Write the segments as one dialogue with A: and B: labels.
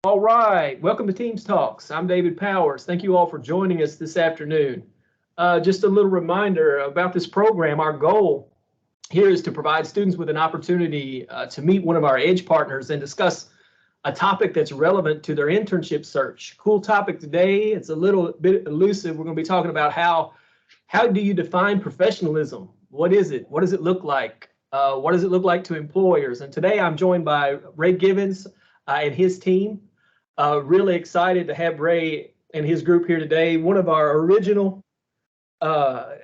A: All right, welcome to Teams Talks. I'm David Powers. Thank you all for joining us this afternoon. Just a little reminder about this program. Our goal here is to provide students with an opportunity to meet one of our EDGE partners and discuss a topic that's relevant to their internship search. Cool topic today. It's a little bit elusive. We're going to be talking about how do you define professionalism? What is it? What does it look like? What does it look like to employers? And today I'm joined by Ray Givens and his team. Really excited to have Ray and his group here today. One of our original uh,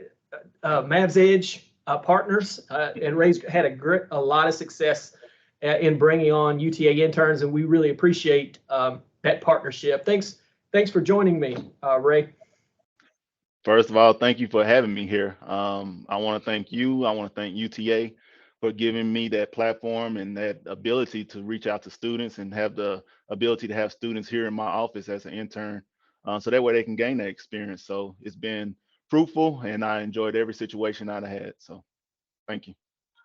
A: Mavs Edge partners, and Ray's had a lot of success in bringing on UTA interns, and we really appreciate that partnership. Thanks for joining me, Ray.
B: First of all, thank you for having me here. I want to thank you. I want to thank UTA for giving me that platform and that ability to reach out to students and have the ability to have students here in my office as an intern, so that way they can gain that experience. So it's been fruitful, and I enjoyed every situation I've had. So thank you.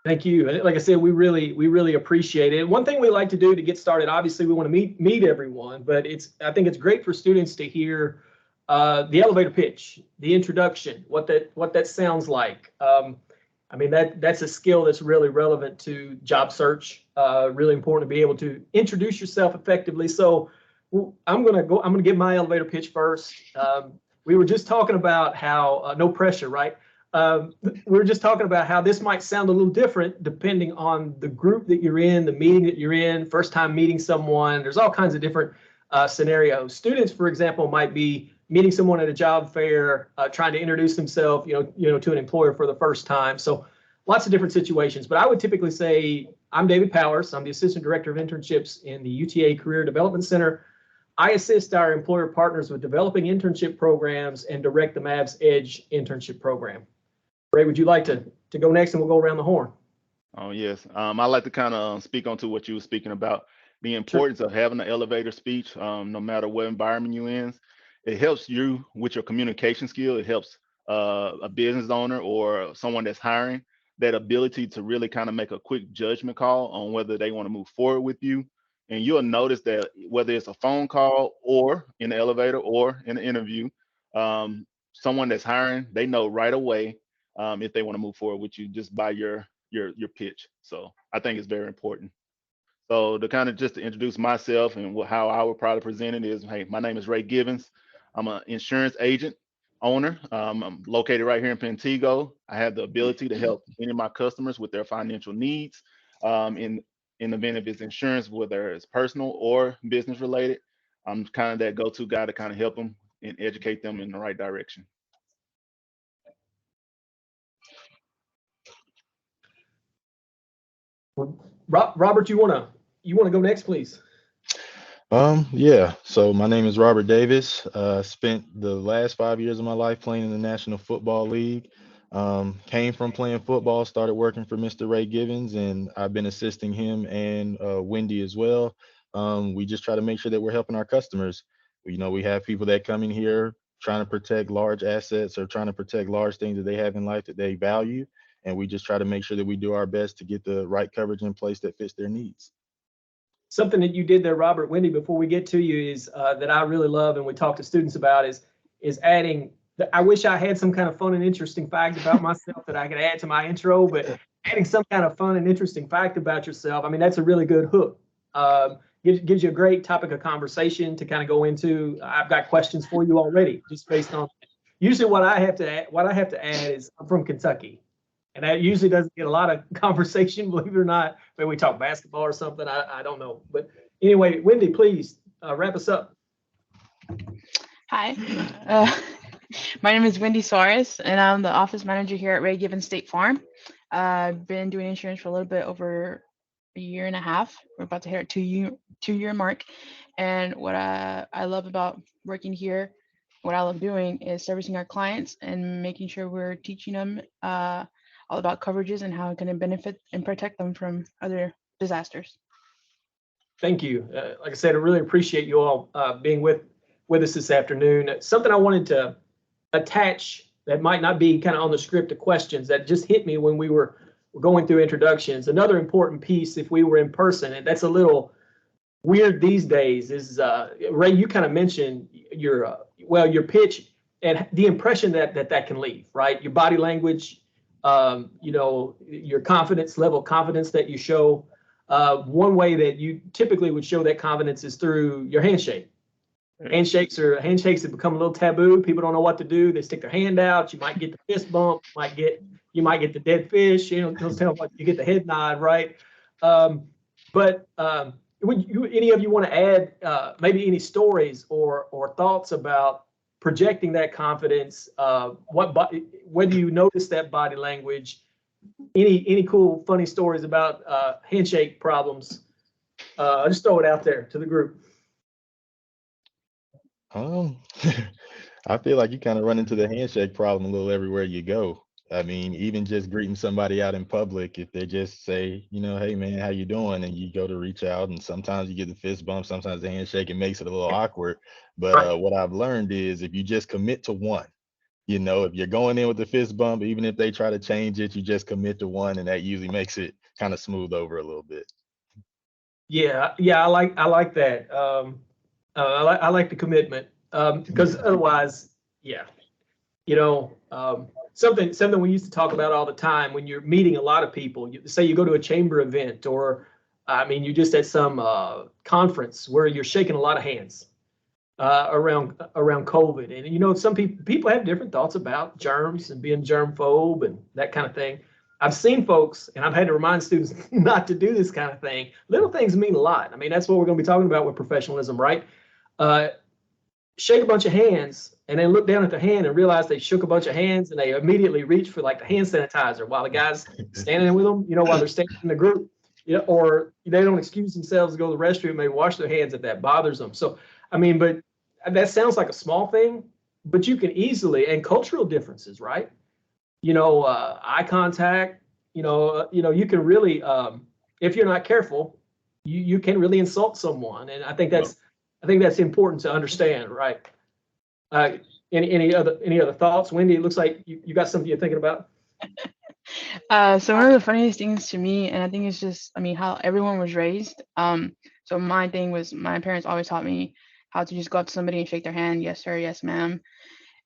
A: Thank you. And like I said, we really appreciate it. One thing we like to do to get started, obviously, we want to meet everyone, but I think it's great for students to hear the elevator pitch, the introduction, what that sounds like. I mean that's a skill that's really relevant to job search. Really important to be able to introduce yourself effectively. So I'm gonna give my elevator pitch first. We were just talking about how no pressure, right? We were just talking about how this might sound a little different depending on the group that you're in, the meeting that you're in, first time meeting someone. There's all kinds of different scenarios. Students, for example, might be meeting someone at a job fair, trying to introduce themselves, to an employer for the first time. So lots of different situations. But I would typically say, I'm David Powers. I'm the Assistant Director of Internships in the UTA Career Development Center. I assist our employer partners with developing internship programs and direct the Mavs Edge internship program. Ray, would you like to go next, and we'll go around the horn?
B: Oh yes, I like to kind of speak onto what you were speaking about, the
A: Sure.
B: importance of having an elevator speech, no matter what environment you're in. It helps you with your communication skill. It helps a business owner or someone that's hiring that ability to really kind of make a quick judgment call on whether they want to move forward with you. And you'll notice that whether it's a phone call or in the elevator or in the interview, someone that's hiring, they know right away if they want to move forward with you just by your pitch. So I think it's very important. So to kind of just to introduce myself and how I would probably present it is, hey, my name is Ray Givens. I'm an insurance agent owner. I'm located right here in Pantego. I have the ability to help any of my customers with their financial needs in the event of it's insurance, whether it's personal or business related. I'm kind of that go-to guy to kind of help them and educate them in the right direction.
A: Robert, you wanna go next, please?
C: Yeah. So my name is Robert Davis. Spent the last 5 years of my life playing in the National Football League. Came from playing football, started working for Mr. Ray Givens, and I've been assisting him and Wendy as well. We just try to make sure that we're helping our customers. We have people that come in here trying to protect large assets or trying to protect large things that they have in life that they value, and we just try to make sure that we do our best to get the right coverage in place that fits their needs.
A: Something that you did there, Robert, Wendy, before we get to you is that I really love, and we talk to students about is adding. I wish I had some kind of fun and interesting fact about myself that I could add to my intro, but adding some kind of fun and interesting fact about yourself, I mean, that's a really good hook. Gives you a great topic of conversation to kind of go into. I've got questions for you already, just based on. Usually, what I have to add is I'm from Kentucky, and that usually doesn't get a lot of conversation, believe it or not. Maybe we talk basketball or something. I don't know. But anyway, Wendy, please wrap us up.
D: Hi, uh, my name is Wendy Suarez, and I'm the office manager here at Ray Given State Farm. I've been doing insurance for a little bit over a year and a half. We're about to hit our two year mark, and what I love about working here, what I love doing is servicing our clients and making sure we're teaching them all about coverages and how it can benefit and protect them from other disasters.
A: Thank you. Like I said, I really appreciate you all being with us this afternoon. Something I wanted to attach that might not be kind of on the script of questions that just hit me when we were going through introductions. Another important piece, if we were in person, and that's a little weird these days is, Ray, you kind of mentioned your pitch and the impression that can leave, right? Your body language, your confidence level, confidence that you show. One way that you typically would show that confidence is through your handshake. Handshakes have become a little taboo. People don't know what to do. They stick their hand out. You might get the fist bump. You might get the dead fish. You get the head nod, right? But would any of you want to add maybe any stories or thoughts about projecting that confidence? Whether you notice that body language, any cool funny stories about handshake problems? I'll just throw it out there to the group.
C: I feel like you kind of run into the handshake problem a little everywhere you go. I mean, even just greeting somebody out in public, if they just say, hey man, how you doing? And you go to reach out, and sometimes you get the fist bump, sometimes the handshake, it makes it a little awkward. But what I've learned is if you just commit to one, if you're going in with the fist bump, even if they try to change it, you just commit to one, and that usually makes it kind of smooth over a little bit.
A: Yeah, I like that. I like the commitment, because otherwise, something we used to talk about all the time when you're meeting a lot of people. Say you go to a chamber event, or you're just at some conference where you're shaking a lot of hands around COVID, and some people have different thoughts about germs and being germphobe and that kind of thing. I've seen folks, and I've had to remind students not to do this kind of thing. Little things mean a lot. That's what we're going to be talking about with professionalism, right? Shake a bunch of hands and then look down at their hand and realize they shook a bunch of hands, and they immediately reach for like the hand sanitizer while the guy's standing with them, while they're standing in the group, or they don't excuse themselves to go to the restroom, they wash their hands if that bothers them. So, but that sounds like a small thing, but you can easily, and cultural differences, right? Eye contact, you can really, if you're not careful, you can really insult someone. And I think that's important to understand, right? Any other thoughts, Wendy? It looks like you got something you're thinking about.
D: So one of the funniest things to me, and I think it's just, how everyone was raised. So my thing was, my parents always taught me how to just go up to somebody and shake their hand. Yes, sir. Yes, ma'am.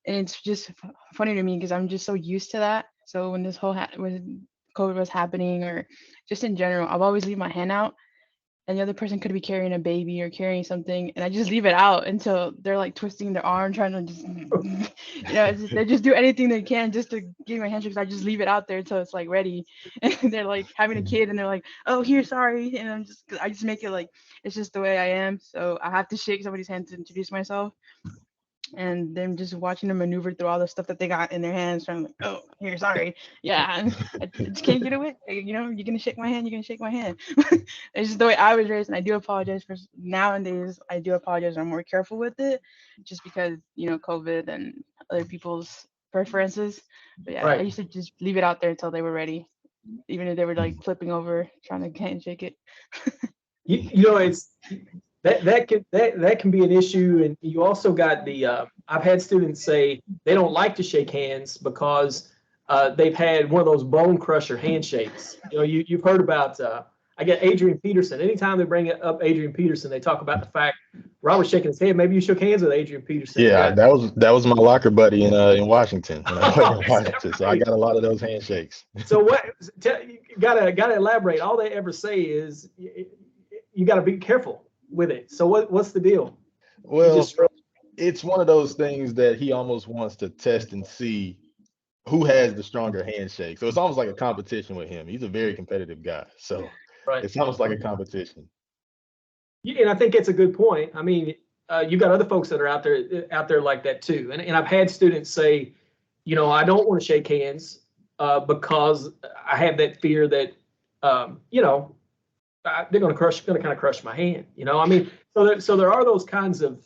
D: And it's just funny to me because I'm just so used to that. So when this whole when COVID was happening, or just in general, I've always leave my hand out, and the other person could be carrying a baby or carrying something, and I just leave it out until they're like twisting their arm, trying to just, they just do anything they can just to give me my handshake. I just leave it out there until it's like ready, and they're like having a kid, and they're like, "Oh, here, sorry," and I just make it like it's just the way I am. So I have to shake somebody's hand to introduce myself. And them just watching them maneuver through all the stuff that they got in their hands, trying like, "Oh, here, sorry, yeah, I just can't get away. You're gonna shake my hand. You're gonna shake my hand." It's just the way I was raised, and I do apologize for nowadays. I do apologize. I'm more careful with it, just because COVID and other people's preferences. But yeah, I used to just leave it out there until they were ready, even if they were like flipping over trying to handshake it.
A: It's. That can be an issue, and you also got the. I've had students say they don't like to shake hands because they've had one of those bone crusher handshakes. You've heard about. I get Adrian Peterson. Anytime they bring up Adrian Peterson, they talk about the fact Robert's shaking his head. Maybe you shook hands with Adrian Peterson.
C: Yeah, that was my locker buddy in Washington. When I played in Washington, so I got a lot of those handshakes.
A: So what? Gotta elaborate. All they ever say is you got to be careful with it. So what's the deal?
C: Well, it's one of those things that he almost wants to test and see who has the stronger handshake. So it's almost like a competition with him. He's a very competitive guy. So it's almost like a competition.
A: Yeah, and I think it's a good point. You got other folks that are out there like that too. And I've had students say, I don't want to shake hands because I have that fear that, they're going to kind of crush my hand. So there are those kinds of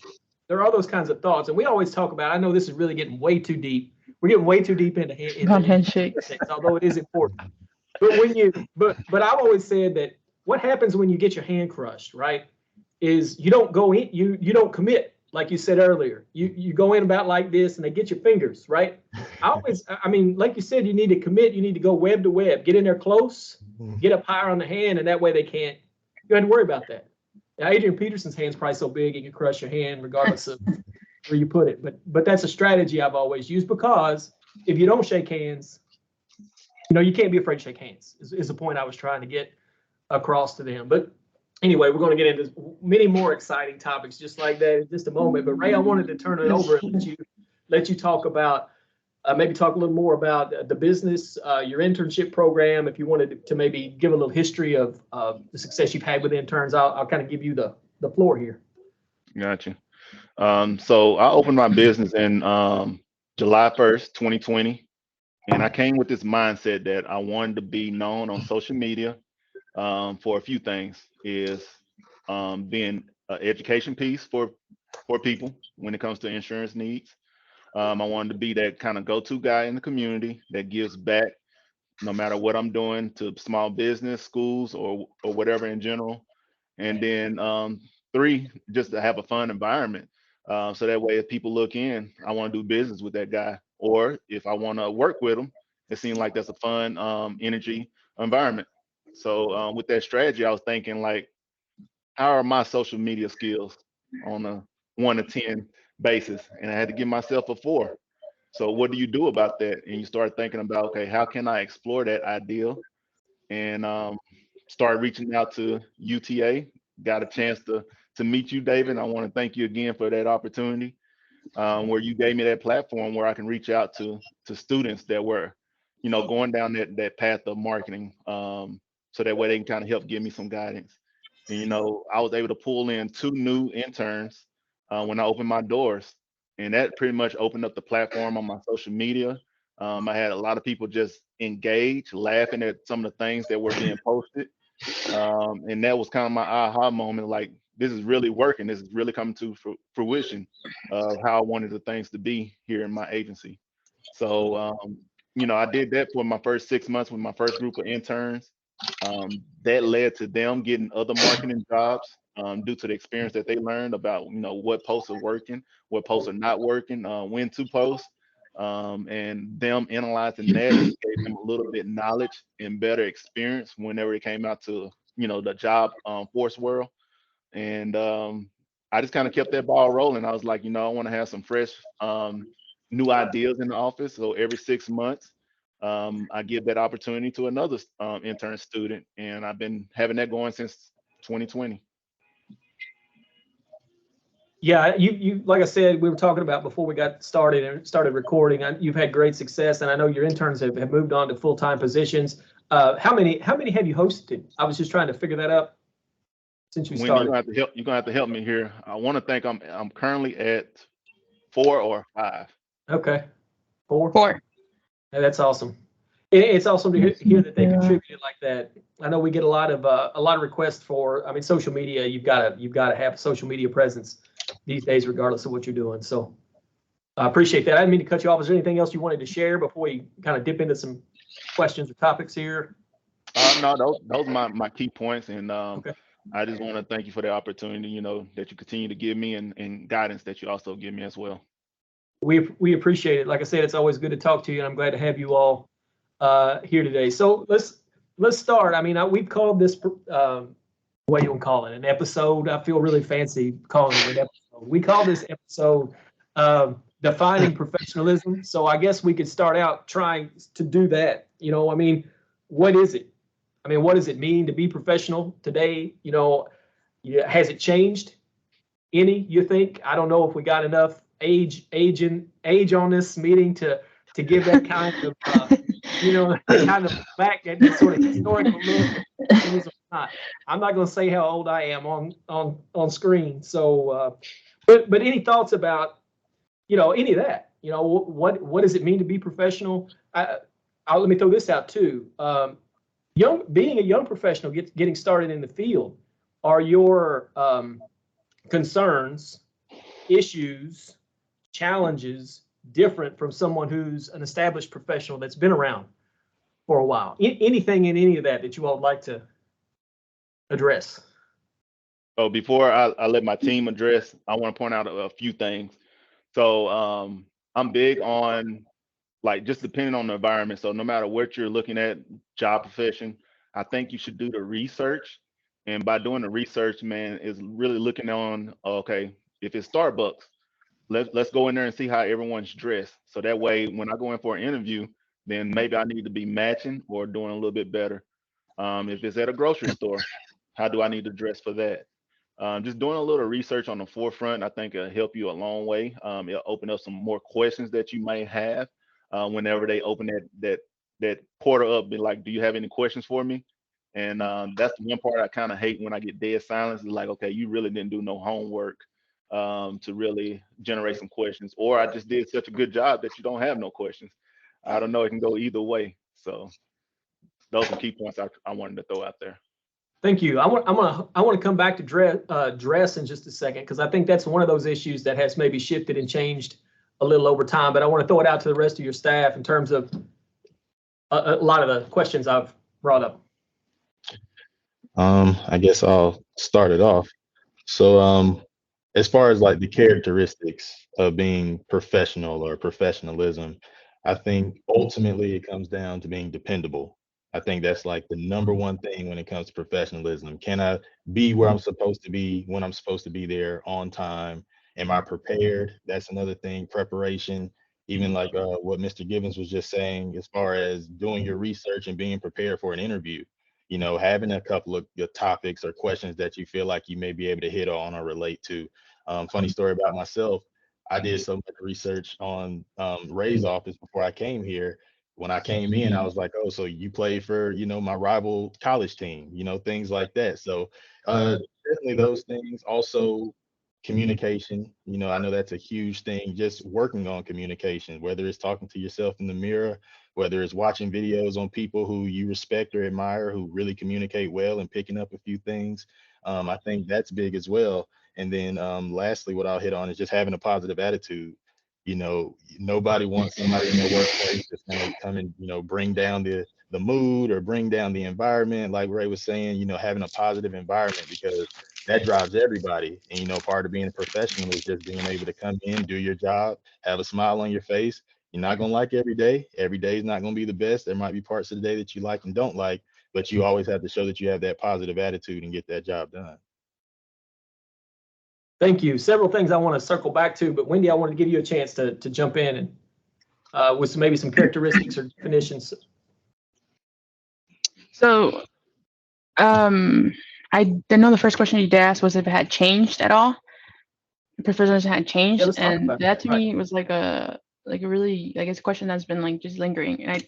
A: thoughts, and we always talk about. I know this is really getting way too deep. We're getting way too deep into handshakes, although it is important. But I've always said that what happens when you get your hand crushed, right, is you don't go in, you don't commit, like you said earlier. You go in about like this, and they get your fingers, right? Like you said, you need to commit. You need to go web to web, get in there close, get up higher on the hand, and that way they can't. You don't have to worry about that. Adrian Peterson's hand's probably so big he can crush your hand regardless of where you put it. But that's a strategy I've always used, because if you don't shake hands, you can't be afraid to shake hands, is the point I was trying to get across to them. But anyway, we're going to get into many more exciting topics just like that in just a moment. But Ray, I wanted to turn it over and let you talk about, maybe talk a little more about the business, your internship program. If you wanted to maybe give a little history of the success you've had with interns, I'll kind of give you the floor here.
B: Gotcha. So I opened my business in July 1st, 2020. And I came with this mindset that I wanted to be known on social media for a few things, is being an education piece for people when it comes to insurance needs. I wanted to be that kind of go-to guy in the community that gives back no matter what I'm doing to small business, schools, or whatever in general. And then 3, just to have a fun environment. So that way, if people look in, I want to do business with that guy. Or if I want to work with him, it seems like that's a fun energy environment. So with that strategy, I was thinking, like, how are my social media skills on a 1 to 10 basis? And I had to give myself a 4. So what do you do about that? And you start thinking about, okay, how can I explore that ideal? And start reaching out to UTA. Got a chance to meet you, David. I want to thank you again for that opportunity, where you gave me that platform where I can reach out to students that were, going down that path of marketing, so that way they can kind of help give me some guidance. And I was able to pull in 2 new interns when I opened my doors, and that pretty much opened up the platform on my social media. I had a lot of people just engage, laughing at some of the things that were being posted. And that was kind of my aha moment, like, this is really working. This is really coming to fruition of how I wanted the things to be here in my agency. So, I did that for my first 6 months with my first group of interns. That led to them getting other marketing jobs due to the experience that they learned about, what posts are working, what posts are not working, when to post, and them analyzing that gave them a little bit knowledge and better experience whenever it came out to, the job force world. And I just kind of kept that ball rolling. I was like, I want to have some fresh new ideas in the office. So every 6 months, I give that opportunity to another intern student, and I've been having that going since 2020.
A: Yeah, you like I said, we were talking about before we got started and started recording. You've had great success, and I know your interns have moved on to full-time positions. How many have you hosted? I was just trying to figure that out since you
B: Wendy,
A: started.
B: you're gonna have to help me here. I want to think I'm currently at 4 or 5.
A: Okay, 4.
D: 4.
A: Yeah, that's awesome. It's awesome to hear that they contributed like that. I know we get a lot of requests for. I mean, social media. You've got to have a social media presence these days, regardless of what you're doing. So I appreciate that. I didn't mean to cut you off. Is there anything else you wanted to share before we kind of dip into some questions or topics here?
B: No, those are my key points, and
A: Okay.
B: I just want to thank you for the opportunity, that you continue to give me, and guidance that you also give me as well.
A: We appreciate it. Like I said, it's always good to talk to you, and I'm glad to have you all here today. So let's start. I mean, we've called this what you want to call it, an episode. I feel really fancy calling it an episode. We call this episode defining professionalism. So I guess we could start out trying to do that. I mean, what is it? I mean, what does it mean to be professional today? Has it changed any, you think? I don't know if we got enough age on this meeting to give that kind of kind of back that sort of historical look. I'm not going to say how old I am on screen. So, but any thoughts about any of that? What does it mean to be professional? Let me throw this out too. Being a young professional, getting started in the field, are your concerns, issues, challenges different from someone who's an established professional that's been around for a while? Anything in any of that you all would like to address?
B: So before I let my team address, I want to point out a few things. So I'm big on, like, just depending on the environment. So no matter what you're looking at, job profession, I think you should do the research And by doing the research, man, is really looking on, okay, if it's Starbucks, let's go in there and see how everyone's dressed. So that way, when I go in for an interview, then maybe I need to be matching or doing a little bit better. If it's at a grocery store, how do I need to dress for that? Just doing a little research on the forefront, I think it'll help you a long way. It'll open up some more questions that you may have whenever they open that portal up. Be like, do you have any questions for me? And that's the one part I kind of hate when I get dead silence. It's like, okay, you really didn't do no homework to really generate some questions, or I just did such a good job that you don't have no questions. I don't know. It can go either way. So those are some key points I wanted to throw out there.
A: Thank you. I want to come back to dress in just a second, because I think that's one of those issues that has maybe shifted and changed a little over time. But I want to throw it out to the rest of your staff in terms of a lot of the questions I've brought up.
C: I guess I'll start it off. So, as far as like the characteristics of being professional or professionalism, I think ultimately it comes down to being dependable. I think that's like the number one thing when it comes to professionalism. Can I be where I'm supposed to be when I'm supposed to be there on time? Am I prepared? That's another thing. Preparation, even like what Mr. Gibbons was just saying, as far as doing your research and being prepared for an interview. Having a couple of your topics or questions that you feel like you may be able to hit on or relate to. Funny story about myself. I did so much research on Ray's office before I came here. When I came in, I was like, oh, so you played for, my rival college team, things like that. So definitely those things. Also, communication. I know that's a huge thing, just working on communication, whether it's talking to yourself in the mirror, whether it's watching videos on people who you respect or admire, who really communicate well and picking up a few things. I think that's big as well. And then lastly, what I'll hit on is just having a positive attitude. Nobody wants somebody in their workplace that's going to come and, bring down the mood or bring down the environment. Like Ray was saying, having a positive environment, because that drives everybody. And, part of being a professional is just being able to come in, do your job, have a smile on your face. You're not going to like every day. Every day is not going to be the best. There might be parts of the day that you like and don't like, but you always have to show that you have that positive attitude and get that job done.
A: Thank you. Several things I want to circle back to, but Wendy, I want to give you a chance to jump in and with maybe some characteristics or definitions.
D: So I didn't know the first question you did ask was if it had changed at all. Professionalism had changed,
A: let's talk
D: and
A: about
D: that to me was like a really, I guess, a question that's been like just lingering. And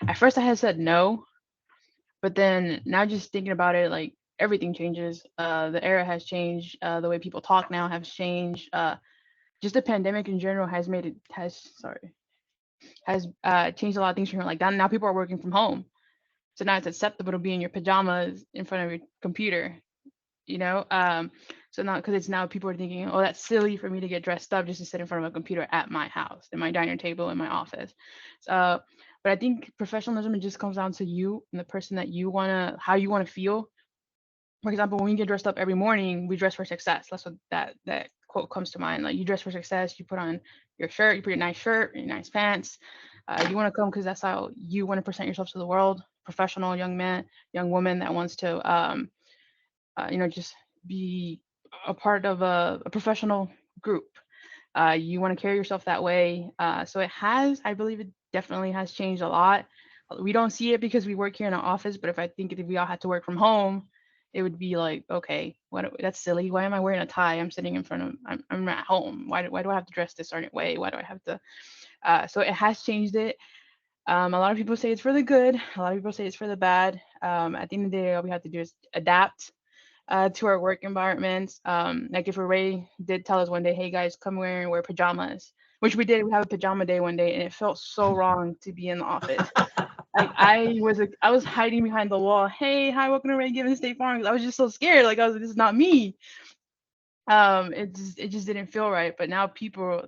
D: at first I had said no, but then now just thinking about it, like everything changes. The era has changed. The way people talk now has changed. Just the pandemic in general has changed a lot of things for me. Like that now people are working from home, so now it's acceptable to be in your pajamas in front of your computer. So now, because it's now people are thinking, oh, that's silly for me to get dressed up just to sit in front of a computer at my house, in my dining table, in my office. But I think professionalism, it just comes down to you and the person that how you want to feel. For example, when we get dressed up every morning, we dress for success. That's what that quote comes to mind. Like, you dress for success, you put on your shirt, you put your nice shirt, your nice pants. You want to come because that's how you want to present yourself to the world. Professional young man, young woman that wants to just be a part of a professional group. You want to carry yourself that way. So I believe it definitely has changed a lot. We don't see it because we work here in an office, but if we all had to work from home, it would be like, okay, that's silly. Why am I wearing a tie? I'm sitting in front of, I'm at home. Why do I have to dress this certain way? Why do I have to? So it has changed it. A lot of people say it's for the good. A lot of people say it's for the bad. At the end of the day, all we have to do is adapt to our work environments. Like if Ray did tell us one day, hey guys, come wear pajamas, which we did. We have a pajama day one day, and it felt so wrong to be in the office. Like I was hiding behind the wall. Hey, hi, welcome to Ray Given State Farm. I was just so scared. Like this is not me. It just didn't feel right. But now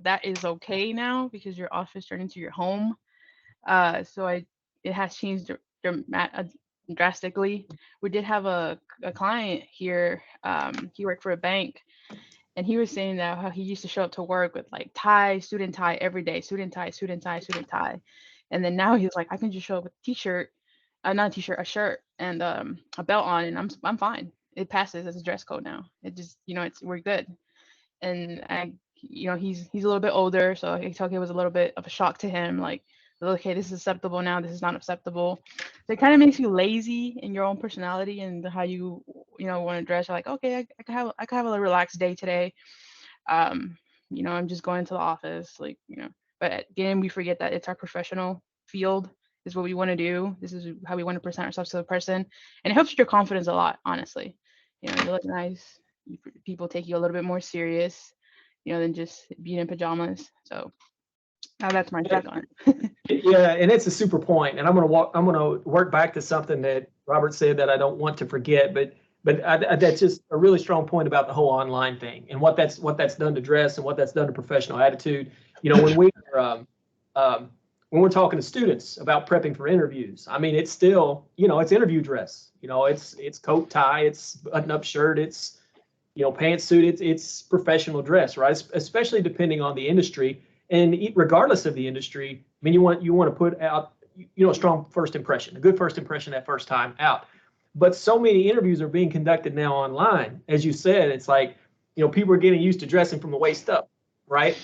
D: that is okay now because your office turned into your home. So it has changed drastically. We did have a client here. He worked for a bank, and he was saying that how he used to show up to work with like student tie every day, student tie. And then now he's like, I can just show up with a t-shirt, not a t-shirt, a shirt and a belt on, and I'm fine. it passes as a dress code now. It just, we're good. And he's a little bit older, so I told it was a little bit of a shock to him. Like, okay, this is acceptable now. This is not acceptable. So it kind of makes you lazy in your own personality and how you want to dress. You're like, okay, I can have a relaxed day today. I'm just going to the office, But again, we forget that it's our professional field. This is what we want to do. This is how we want to present ourselves to the person, and it helps your confidence a lot. Honestly, you look nice. People take you a little bit more serious, than just being in pajamas. So that's my take on it.
A: Yeah, and it's a super point. And I'm gonna work back to something that Robert said that I don't want to forget, but that's just a really strong point about the whole online thing and what that's done to dress and what that's done to professional attitude. When we're talking to students about prepping for interviews, I mean, it's still, it's interview dress. It's coat, tie, it's button-up shirt, it's pantsuit, it's professional dress, right? Especially depending on the industry, and regardless of the industry. I mean, you want to put out, a strong first impression, a good first impression that first time out. But so many interviews are being conducted now online, as you said. It's like, people are getting used to dressing from the waist up, right?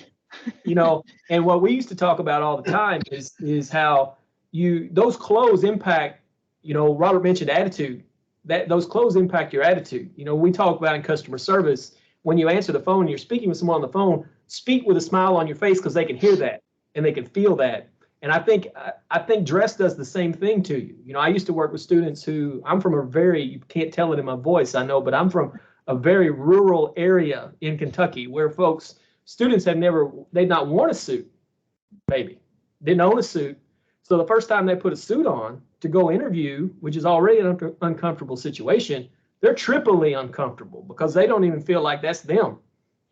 A: And what we used to talk about all the time is how those clothes impact. Robert mentioned attitude. That those clothes impact your attitude. We talk about in customer service, when you answer the phone and you're speaking with someone on the phone, speak with a smile on your face, because they can hear that and they can feel that. And I think dress does the same thing to you. I used to work with students who, I'm from you can't tell it in my voice, I know, but I'm from a very rural area in Kentucky where students they'd not worn a suit, maybe didn't own a suit. So the first time they put a suit on to go interview, which is already an uncomfortable situation, they're triply uncomfortable because they don't even feel like that's them,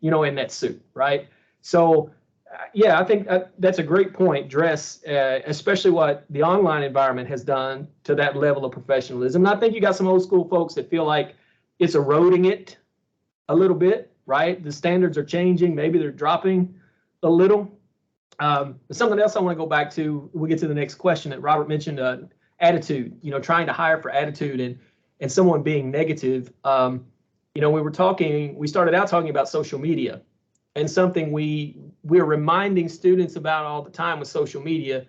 A: in that suit, right? So, I think that's a great point. Dress, especially what the online environment has done to that level of professionalism. And I think you got some old school folks that feel like it's eroding it a little bit, right? The standards are changing. Maybe they're dropping a little. Something else I want to go back to, we'll get to the next question that Robert mentioned, attitude, trying to hire for attitude and someone being negative. We started out talking about social media, and something we're reminding students about all the time with social media,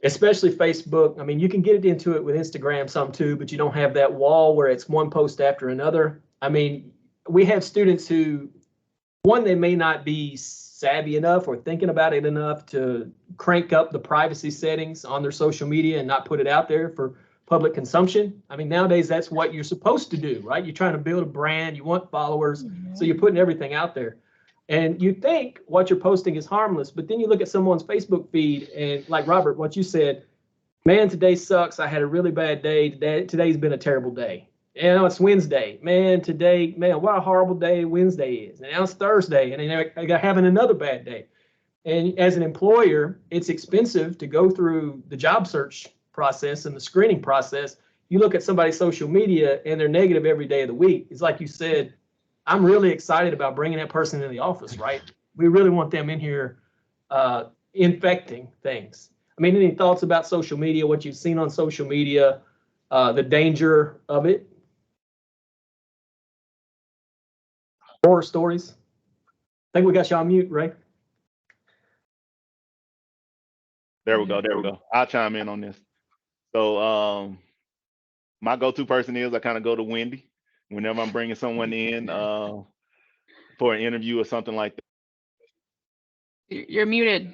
A: especially Facebook. I mean, you can get into it with Instagram some too, but you don't have that wall where it's one post after another. I mean, we have students who, they may not be savvy enough or thinking about it enough to crank up the privacy settings on their social media and not put it out there for public consumption. I mean, nowadays that's what you're supposed to do, right? You're trying to build a brand, you want followers, so you're putting everything out there. And you think what you're posting is harmless, but then you look at someone's Facebook feed and, like Robert, what you said, man, today sucks. I had a really bad day. Today's been a terrible day. It's Wednesday. Man, what a horrible day Wednesday is. And now it's Thursday, and I got having another bad day. And as an employer, it's expensive to go through the job search process and the screening process. You look at somebody's social media and they're negative every day of the week. It's like you said, I'm really excited about bringing that person into the office, right? We really want them in here infecting things. I mean, any thoughts about social media, what you've seen on social media, the danger of it? Horror stories? I think we got you on mute, right?
B: There we go. I'll chime in on this. So my go-to person is I kind of go to Wendy whenever I'm bringing someone in for an interview or something like that.
D: You're muted.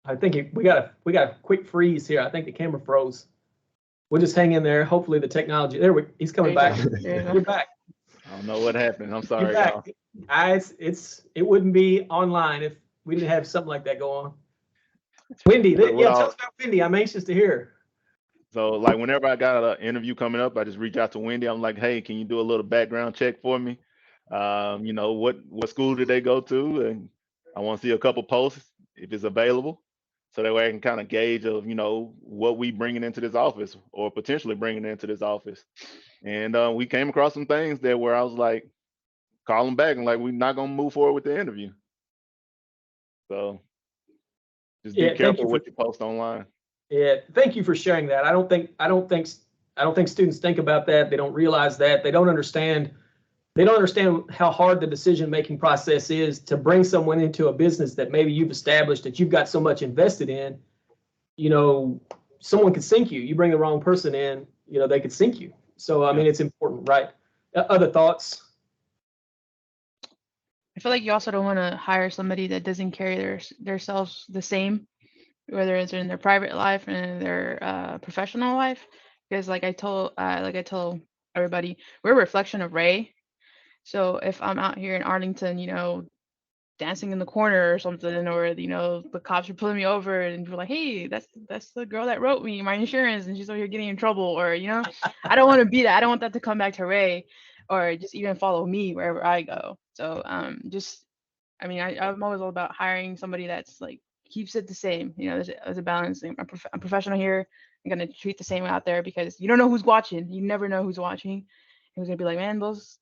A: I think we got a quick freeze here. I think the camera froze. We'll just hang in there. Hopefully the technology. He's coming back. You're back.
B: I don't know what happened. I'm sorry,
A: y'all. It wouldn't be online if we didn't have something like that go on. Wendy, tell us about Wendy. I'm anxious to hear.
B: So, like, whenever I got an interview coming up, I just reach out to Wendy. I'm like, hey, can you do a little background check for me? What school did they go to? And I want to see a couple posts if it's available, so that way I can kind of gauge of, what we bringing into this office or potentially bringing into this office. And we came across some things there where I was like, call them back and like, we're not going to move forward with the interview. So just be careful what you post online.
A: Yeah, thank you for sharing that. I don't think I don't think students think about that. They don't realize that. They don't understand how hard the decision-making process is to bring someone into a business that maybe you've established, that you've got so much invested in. You know, someone could sink you. You bring the wrong person in, you know, they could sink you. So, I mean, it's important, right? Other thoughts?
D: I feel like you also don't want to hire somebody that doesn't carry themselves the same, whether it's in their private life and in their professional life. Because like I told everybody, we're a reflection of Ray. So if I'm out here in Arlington, you know, dancing in the corner or something, or you know, the cops are pulling me over and you're like, hey, that's the girl that wrote me my insurance and she's over here getting in trouble, or you know, I don't want to be that. I don't want that to come back to Ray or just even follow me wherever I go. So I mean, I'm always all about hiring somebody that's like keeps it the same. You know, there's a balance. I'm professional here. I'm gonna treat the same out there because you don't know who's watching. You never know who's watching. Who's gonna be like, man, those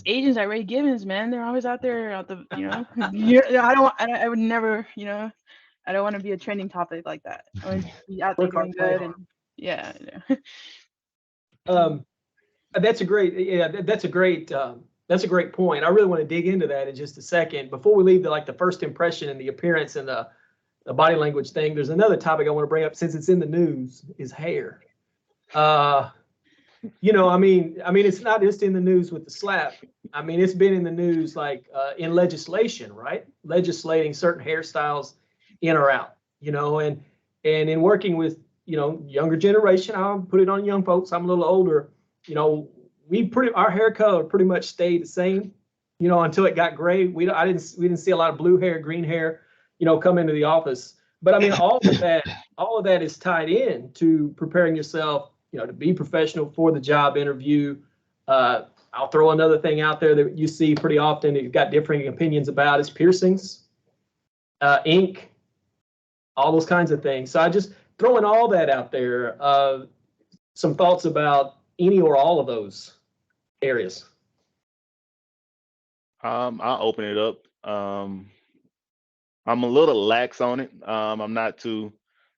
D: agents at Ray Givens, man, they're always out there out the, you know, I would never, you know, I don't want to be a trending topic like that. I want to be out there doing good and yeah.
A: That's a great point. I really want to dig into that in just a second. Before we leave the first impression and the appearance and the body language thing, there's another topic I want to bring up since it's in the news, is hair. You know, I mean, it's not just in the news with the slap. I mean, it's been in the news in legislation, right? Legislating certain hairstyles in or out, you know, and in working with, you know, younger generation, I'll put it on young folks. I'm a little older, you know, our hair color pretty much stayed the same, you know, until it got gray. We didn't see a lot of blue hair, green hair, you know, come into the office. But I mean, all of that is tied in to preparing yourself, you know, to be professional for the job interview. I'll throw another thing out there that you see pretty often, you've got differing opinions about, is piercings, ink, all those kinds of things. So I just throwing all that out there. Some thoughts about any or all of those areas.
B: I'll open it up. I'm a little lax on it. I'm not too,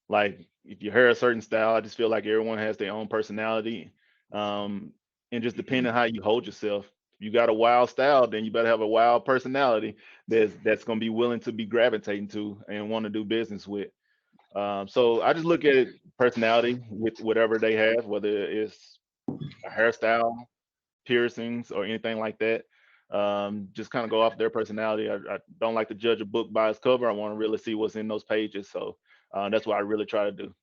B: like, if you hear a certain style, I just feel like everyone has their own personality. And just depending on how you hold yourself. If you got a wild style, then you better have a wild personality that's going to be willing to be gravitating to and want to do business with. So I just look at personality with whatever they have, whether it's a hairstyle, piercings, or anything like that. Just kind of go off their personality. I don't like to judge a book by its cover. I want to really see what's in those pages. So that's what I really try to do.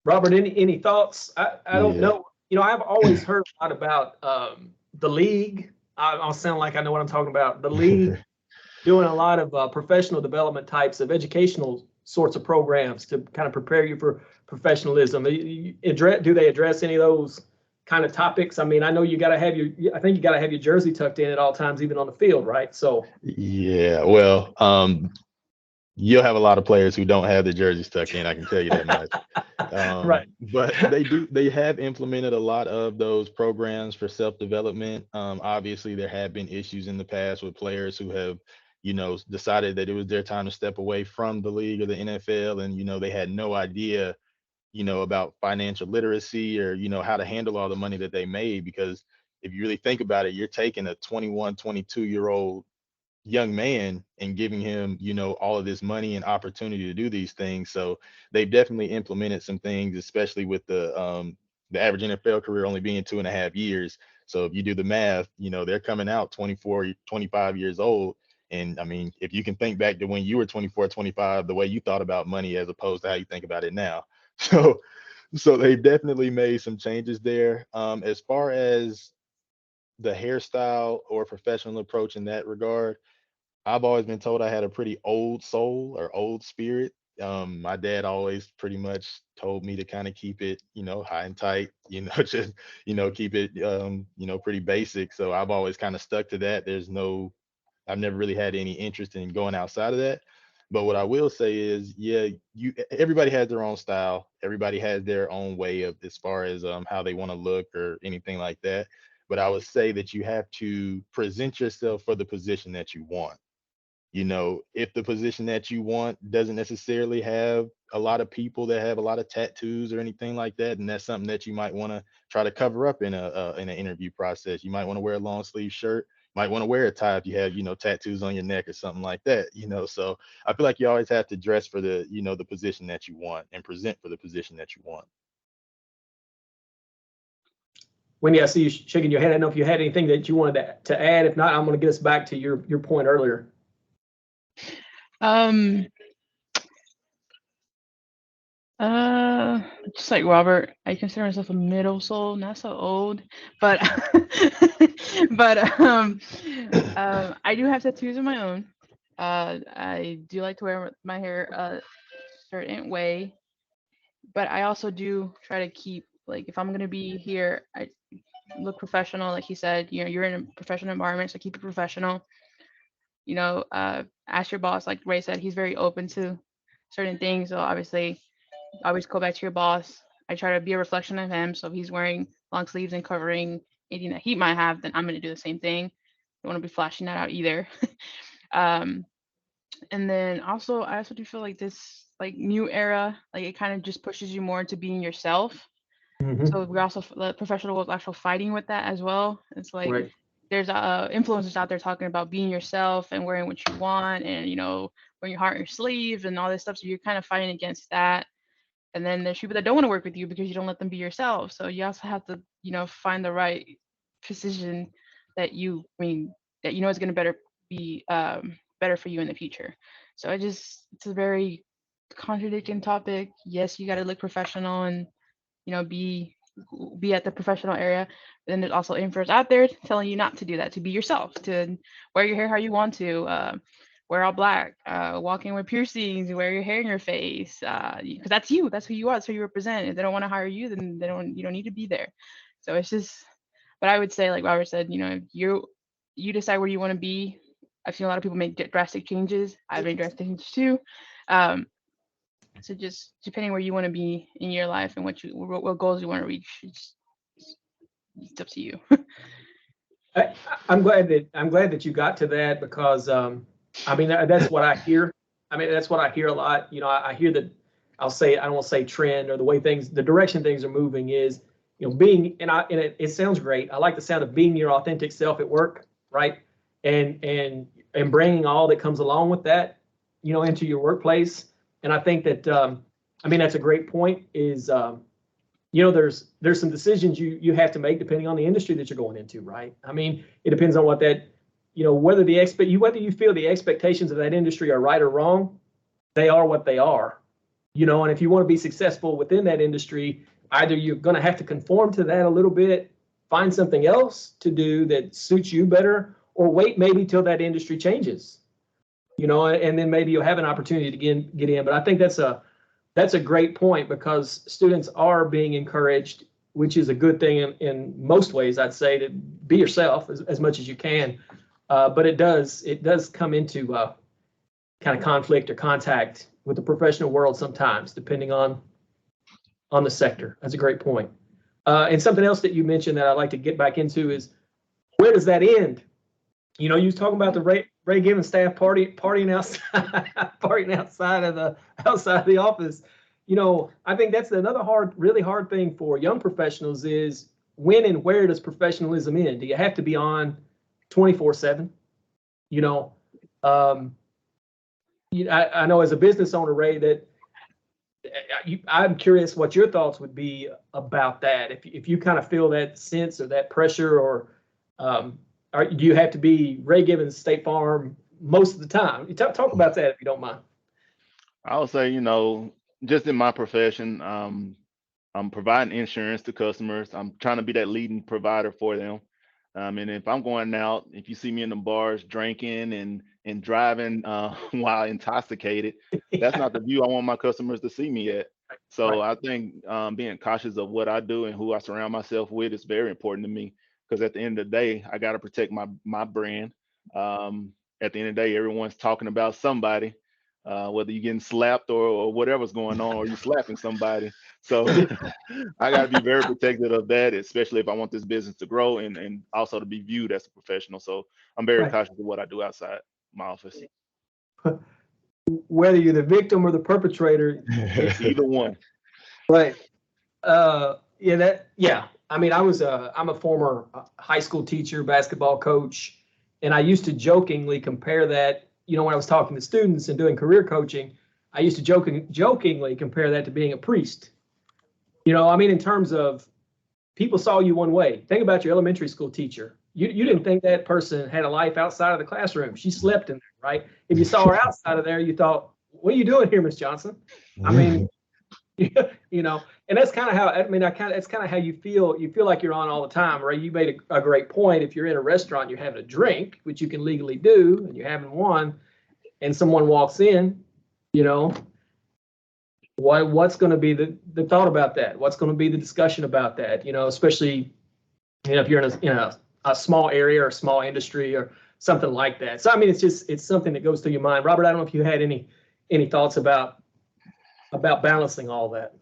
A: Robert, any thoughts? I don't know. You know, I've always heard a lot about the league. I'll sound like I know what I'm talking about. The league doing a lot of professional development types of educational sorts of programs to kind of prepare you for professionalism. Do they address any of those kind of topics? I mean, I know you got to have your jersey tucked in at all times, even on the field, right? So
C: yeah, well, you'll have a lot of players who don't have their jerseys tucked in. I can tell you that much.
A: Right.
C: But they have implemented a lot of those programs for self-development. Obviously, there have been issues in the past with players who have, you know, decided that it was their time to step away from the league or the NFL, and you know, they had no idea, you know, about financial literacy or, you know, how to handle all the money that they made. Because if you really think about it, you're taking a 21, 22-year-old young man and giving him, you know, all of this money and opportunity to do these things. So they've definitely implemented some things, especially with the average NFL career only being 2.5 years. So if you do the math, you know, they're coming out 24, 25 years old. And I mean, if you can think back to when you were 24, 25, the way you thought about money as opposed to how you think about it now. So they've definitely made some changes there. As far as the hairstyle or professional approach in that regard, I've always been told I had a pretty old soul or old spirit. My dad always pretty much told me to kind of keep it, you know, high and tight, you know, just, you know, keep it, you know, pretty basic. So I've always kind of stuck to that. I've never really had any interest in going outside of that. But what I will say is, yeah, everybody has their own style. Everybody has their own way of, as far as how they want to look or anything like that. But I would say that you have to present yourself for the position that you want. if the position that you want doesn't necessarily have a lot of people that have a lot of tattoos or anything like that, and that's something that you might want to try to cover up in an interview process. You might want to wear a long sleeve shirt, might want to wear a tie if you have, tattoos on your neck or something like that, So I feel like you always have to dress for the, the position that you want and present for the position that you want.
A: Wendy, I see you shaking your head. I don't know if you had anything that you wanted to add. If not, I'm going to get us back to your point earlier.
D: Just like Robert, I consider myself a middle soul, not so old, but I do have tattoos of my own. I do like to wear my hair a certain way, but I also do try to keep, like, if I'm gonna be here, I look professional, like he said. You're in a professional environment, so keep it professional. Ask your boss, like Ray said, he's very open to certain things, so obviously always go back to your boss. I try to be a reflection of him. So if he's wearing long sleeves and covering anything that he might have, then I'm going to do the same thing. Don't want to be flashing that out either. And then also, I also do feel like this, like, new era, like, it kind of just pushes you more into being yourself.
A: Mm-hmm.
D: So we're also, the professional world, actually fighting with that as well. It's like,
A: Right.
D: there's influencers out there talking about being yourself and wearing what you want, and wearing your heart on your sleeve and all this stuff. So you're kind of fighting against that. And then there's people that don't want to work with you because you don't let them be yourself. So you also have to, find the right precision that is going to be better for you in the future. So it's a very contradicting topic. Yes, you got to look professional and, be at the professional area. But then there's also influencers out there telling you not to do that, to be yourself, to wear your hair how you want to, wear all black, walk in with piercings, wear your hair in your face, because that's you. That's who you are. That's who you represent. If they don't want to hire you, then you don't need to be there. So it's just, but I would say, like Robert said, if you decide where you want to be. I've seen a lot of people make drastic changes. I've made drastic changes too. So just depending where you want to be in your life and what goals you want to reach, it's up to you.
A: I'm glad that you got to that, because that's what I hear. That's what I hear a lot. I hear that, I don't want to say trend, or the direction things are moving is, being, and it sounds great. I like the sound of being your authentic self at work, right? And bringing all that comes along with that, into your workplace. And I think that, that's a great point, is, there's some decisions you have to make depending on the industry that you're going into, right? It depends on what that, whether you feel the expectations of that industry are right or wrong, they are what they are, and if you want to be successful within that industry, either you're going to have to conform to that a little bit, find something else to do that suits you better, or wait maybe till that industry changes, and then maybe you'll have an opportunity to get in. But I think that's a great point, because students are being encouraged, which is a good thing in most ways, I'd say, to be yourself as much as you can. But it does come into kind of conflict or contact with the professional world sometimes, depending on the sector. That's a great point. And something else that you mentioned that I'd like to get back into is, where does that end? You was talking about the Ray Given staff partying outside of the office. I think that's another really hard thing for young professionals, is when and where does professionalism end? Do you have to be on 24/7? I know, as a business owner, Ray, that I'm curious what your thoughts would be about that. If you kind of feel that sense or that pressure, or do you have to be Ray Given State Farm most of the time? Talk about that, if you don't mind.
B: I would say, just in my profession, I'm providing insurance to customers. I'm trying to be that leading provider for them. And if I'm going out, if you see me in the bars drinking and driving while intoxicated, that's not the view I want my customers to see me at. So I think being cautious of what I do and who I surround myself with is very important to me, because at the end of the day, I got to protect my brand. At the end of the day, everyone's talking about somebody, whether you're getting slapped or whatever's going on, or you're slapping somebody. So I got to be very protective of that, especially if I want this business to grow and also to be viewed as a professional. So I'm very cautious of what I do outside my office.
A: whether you're the victim or the perpetrator.
B: It's either one.
A: Right. Yeah. I mean, I'm a former high school teacher, basketball coach, and I used to jokingly compare that, when I was talking to students and doing career coaching, I used to jokingly compare that to being a priest. I mean, in terms of people saw you one way. Think about your elementary school teacher. You didn't think that person had a life outside of the classroom. She slept in there, right? If you saw her outside of there, you thought, what are you doing here, Miss Johnson? I mean, and that's kind of how, that's kind of how you feel. You feel like you're on all the time, right? You made a great point. If you're in a restaurant, you're having a drink, which you can legally do, and you're having one, and someone walks in, what's going to be the thought about that? What's going to be the discussion about that? Especially, if you're in a small area or a small industry or something like that. So, I mean, it's something that goes through your mind. Robert, I don't know if you had any thoughts about balancing all that.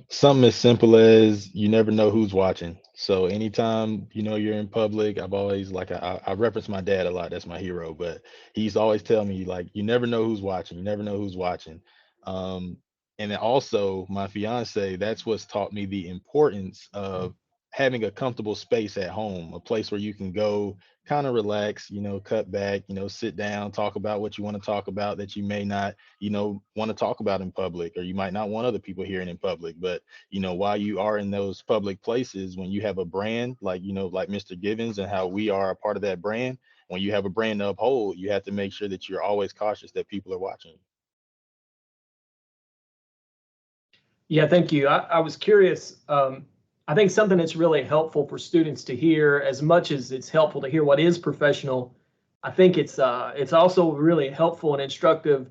C: Something as simple as you never know who's watching. So anytime you're in public, I've always I reference my dad a lot. That's my hero, but he's always telling me you never know who's watching. You never know who's watching. And then also my fiance, that's what's taught me the importance of having a comfortable space at home, a place where you can go kind of relax, cut back, sit down, talk about what you want to talk about that you may not, want to talk about in public, or you might not want other people hearing in public. But, while you are in those public places, when you have a brand like Mr. Givens and how we are a part of that brand, when you have a brand to uphold, you have to make sure that you're always cautious that people are watching.
A: Yeah, thank you. I was curious. I think something that's really helpful for students to hear, as much as it's helpful to hear what is professional, I think it's also really helpful and instructive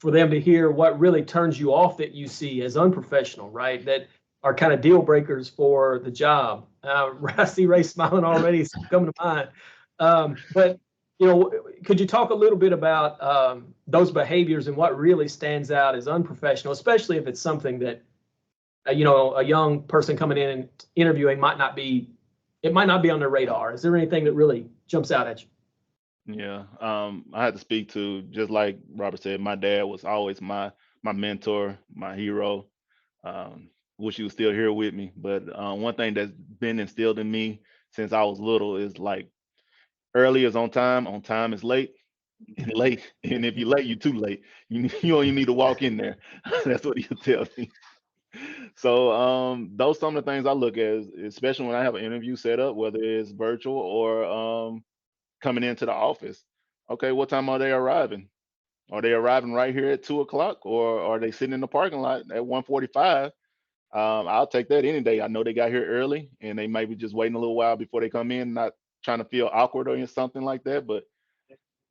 A: for them to hear what really turns you off that you see as unprofessional, right? That are kind of deal breakers for the job. I see Ray smiling already, it's coming to mind. But could you talk a little bit about those behaviors and what really stands out as unprofessional, especially if it's something that a young person coming in and interviewing might not be on their radar? Is there anything that really jumps out at you?
B: Yeah, I had to speak to, just like Robert said, my dad was always my mentor, my hero. Wish he was still here with me. But one thing that's been instilled in me since I was little is early is on time is late, and late, and if you're late, you're too late. You only need to walk in there. That's what he'll tell me. So those some of the things I look at, especially when I have an interview set up, whether it's virtual or coming into the office. Okay, what time are they arriving? Are they arriving right here at 2 o'clock, or are they sitting in the parking lot at 1:45? I'll take that any day. I know they got here early, and they might be just waiting a little while before they come in, not trying to feel awkward or something like that. But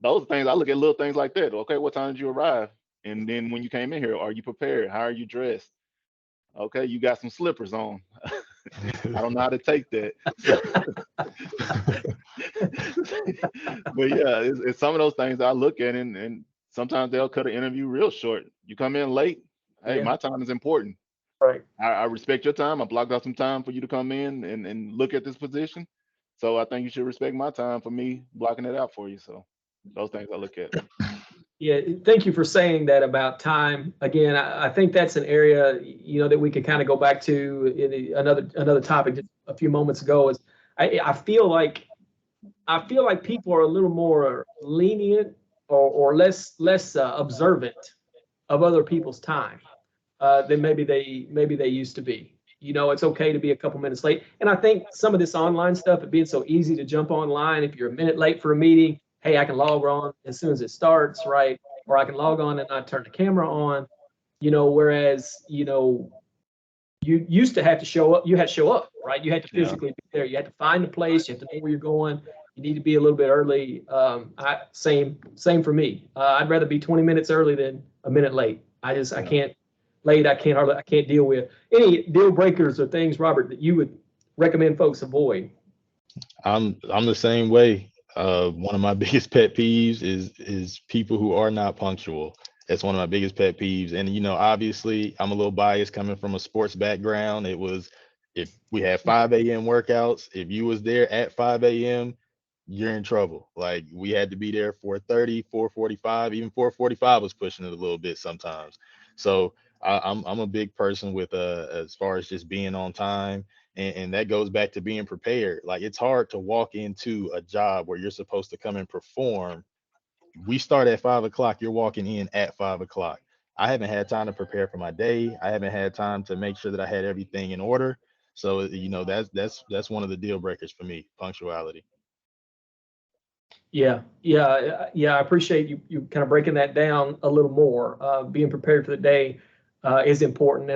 B: those things, I look at little things like that. Okay, what time did you arrive? And then when you came in here, are you prepared? How are you dressed? Okay, you got some slippers on. I don't know how to take that. But yeah, it's some of those things I look at, and sometimes they'll cut an interview real short. You come in late, hey,
A: Yeah.
B: my time is important.
A: Right.
B: I respect your time. I blocked out some time for you to come in and look at this position. So I think you should respect my time for me blocking it out for you. So those things I look at.
A: Yeah, thank you for saying that about time. Again, I think that's an area, that we could kind of go back to in another topic just a few moments ago. Is I feel like people are a little more lenient or less observant of other people's time than maybe they used to be. It's okay to be a couple minutes late. And I think some of this online stuff, it being so easy to jump online, if you're a minute late for a meeting, hey, I can log on as soon as it starts, right? Or I can log on and not turn the camera on, whereas, you used to have to show up. You had to show up, right? You had to
B: Yeah.
A: physically be there. You had to find the place. You have to know where you're going. You need to be a little bit early. Same for me. I'd rather be 20 minutes early than a minute late. I can't late. I can't deal with any deal breakers or things, Robert, that you would recommend folks avoid.
C: I'm the same way. One of my biggest pet peeves is people who are not punctual. That's one of my biggest pet peeves. And obviously, I'm a little biased coming from a sports background. It was, if we had 5 a.m. workouts, if you was there at 5 a.m., you're in trouble. Like we had to be there 4:30, 4:45, even 4:45 was pushing it a little bit sometimes. So I'm a big person with as far as just being on time, and that goes back to being prepared. Like it's hard to walk into a job where you're supposed to come and perform. We start at 5 o'clock, you're walking in at 5 o'clock. I haven't had time to prepare for my day. I haven't had time to make sure that I had everything in order. So that's one of the deal breakers for me, punctuality.
A: Yeah. I appreciate you kind of breaking that down a little more. Being prepared for the day is important,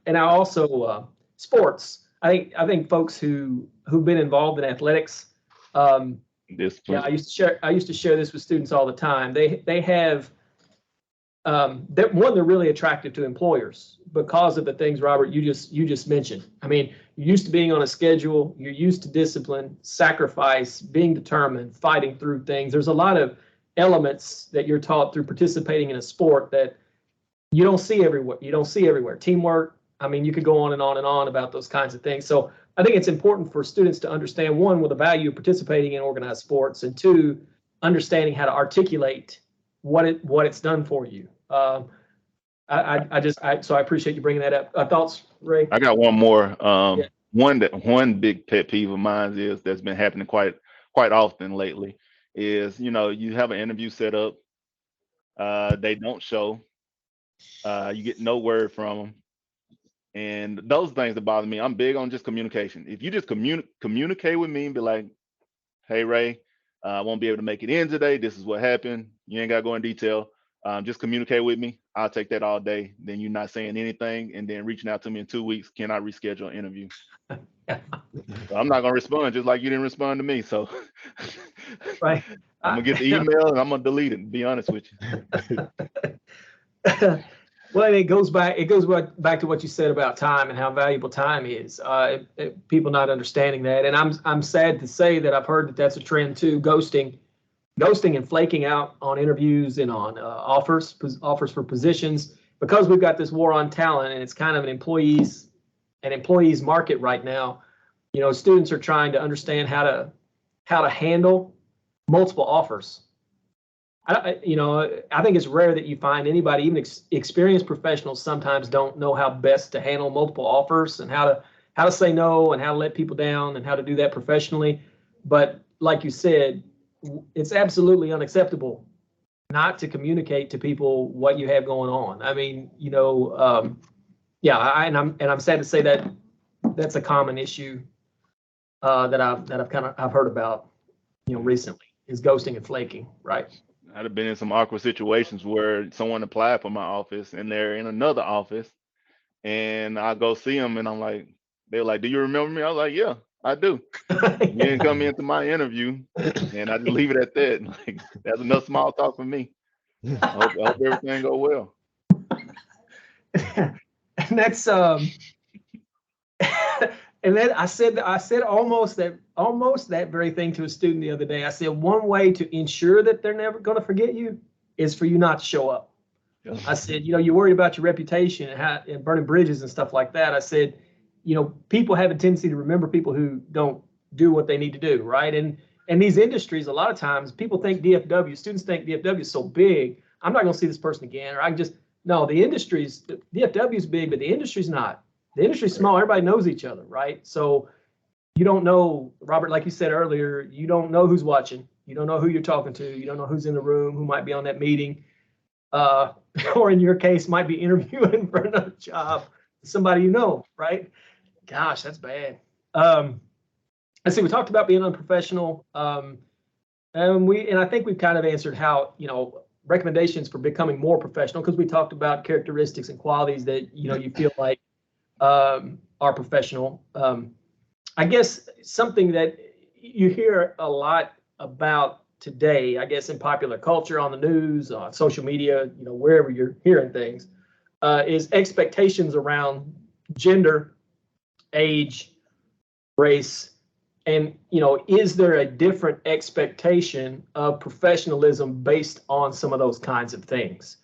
A: and I also sports. I think folks who've been involved in athletics. Yeah,
B: Discipline.
A: I used to share this with students all the time. They have they're really attractive to employers because of the things, Robert, you just mentioned. I mean, you're used to being on a schedule, you're used to discipline, sacrifice, being determined, fighting through things. There's a lot of elements that you're taught through participating in a sport that you don't see everywhere. You don't see everywhere. Teamwork. I mean, you could go on and on and on about those kinds of things. So I think it's important for students to understand, one, with the value of participating in organized sports, and two, understanding how to articulate what it's done for you. So I appreciate you bringing that up. Thoughts, Ray?
B: I got one more.
A: Yeah.
B: One big pet peeve of mine is that's been happening quite often lately is, you have an interview set up, they don't show, you get no word from them, and those things that bother me. I'm big on just communication. If you just communicate with me and be like, "Hey Ray, I won't be able to make it in today. This is what happened." You ain't got to go in detail. Just communicate with me. I'll take that all day. Then you're not saying anything, and then reaching out to me in 2 weeks. Can I reschedule an interview? So I'm not gonna respond, just like you didn't respond to me. So
A: Right.
B: I'm gonna get the email and I'm gonna delete it. To be honest with you.
A: Well, it goes back to what you said about time and how valuable time is. People not understanding that, and I'm sad to say that I've heard that that's a trend too. Ghosting and flaking out on interviews and on offers for positions, because we've got this war on talent, and it's kind of an employees market right now. Students are trying to understand how to handle multiple offers. I think it's rare that you find anybody, even experienced professionals, sometimes don't know how best to handle multiple offers and how to say no and how to let people down and how to do that professionally. But like you said, it's absolutely unacceptable not to communicate to people what you have going on. I mean, I'm sad to say that that's a common issue that I've heard about, recently, is ghosting and flaking, right?
B: I'd have been in some awkward situations where someone applied for my office and they're in another office, and I go see them and I'm like, they're like, "Do you remember me?" I was like, "Yeah, I do. You didn't come into my interview," and I just leave it at that. Like, that's enough small talk for me. I hope everything go well.
A: And that's and then I said almost that very thing to a student the other day. I said, one way to ensure that they're never going to forget you is for you not to show up.
B: Yeah.
A: I said, you're worried about your reputation and burning bridges and stuff like that. I said, people have a tendency to remember people who don't do what they need to do, right? And these industries, a lot of times, students think DFW is so big, I'm not going to see this person again, or DFW is big, but the industry's not. The industry's small. Everybody knows each other, right? So you don't know, Robert, like you said earlier, you don't know who's watching. You don't know who you're talking to. You don't know who's in the room, who might be on that meeting, or in your case, might be interviewing for another job, somebody right? Gosh, that's bad. I see. We talked about being unprofessional, and I think we've kind of answered how recommendations for becoming more professional, because we talked about characteristics and qualities that you feel like are professional. I guess something that you hear a lot about today, I guess in popular culture, on the news, on social media, wherever you're hearing things, is expectations around gender, age, race, and is there a different expectation of professionalism based on some of those kinds of things?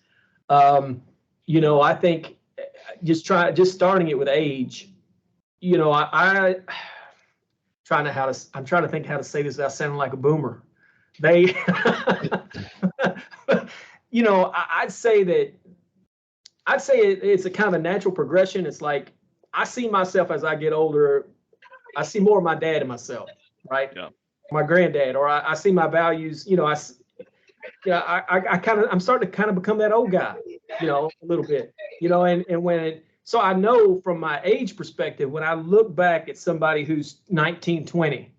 A: I think just starting it with age, I'm trying to think how to say this without sounding like a boomer. They, you know, I'd say it's a kind of a natural progression. It's like I see myself as I get older. I see more of my dad in myself, right?
B: Yeah.
A: My granddad, or I see my values. You know, I'm starting to kind of become that old guy, you know, a little bit, you know, so I know from my age perspective, when I look back at somebody who's 19, 20,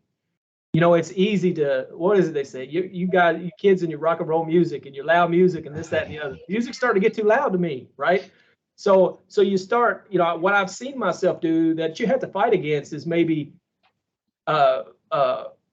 A: you know, it's easy to, what is it they say? You got you kids and your rock and roll music and your loud music and this, that, and the other. Music's starting to get too loud to me, right? So you start, you know, what I've seen myself do that you have to fight against is maybe